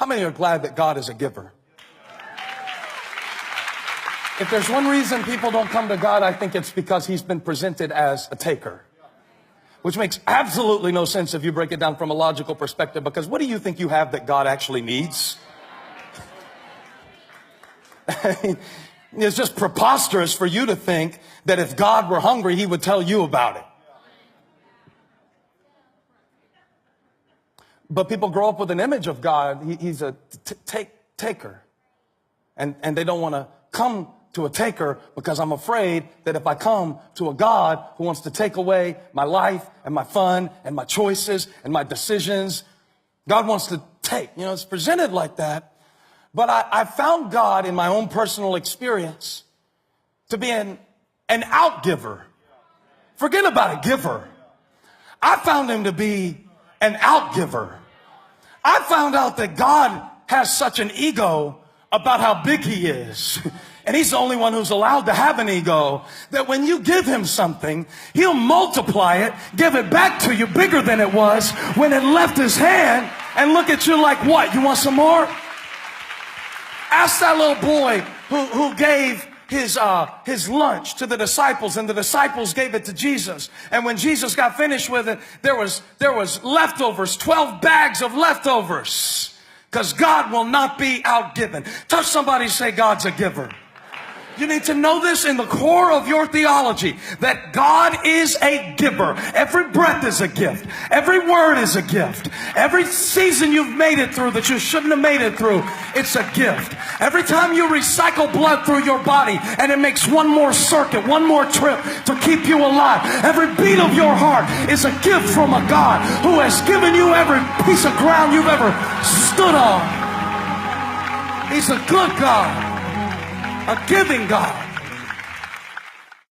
How many are glad that God is a giver? If there's one reason people don't come to God, I think it's because he's been presented as a taker. Which makes absolutely no sense if you break it down from a logical perspective, because what do you think you have that God actually needs? It's just preposterous for you to think that if God were hungry, he would tell you about it. But people grow up with an image of God. He's a taker. And they don't want to come to a taker because I'm afraid that if I come to a God who wants to take away my life and my fun and my choices and my decisions, God wants to take. You know, it's presented like that. But I found God in my own personal experience to be an outgiver. Forget about a giver. I found him to be an outgiver. I found out that God has such an ego about how big he is. And he's the only one who's allowed to have an ego, that when you give him something, he'll multiply it, give it back to you bigger than it was when it left his hand, and look at you like, what? You want some more? Ask that little boy who gave his lunch to the disciples, and the disciples gave it to Jesus. And when Jesus got finished with it, there was leftovers, 12 bags of leftovers. Because God will not be outgiven. Touch somebody, say God's a giver. You need to know this in the core of your theology, that God is a giver. Every breath is a gift. Every word is a gift. Every season you've made it through that you shouldn't have made it through, it's a gift. Every time you recycle blood through your body and it makes one more circuit, one more trip to keep you alive, every beat of your heart is a gift from a God who has given you every piece of ground you've ever stood on. He's a good God. A giving God.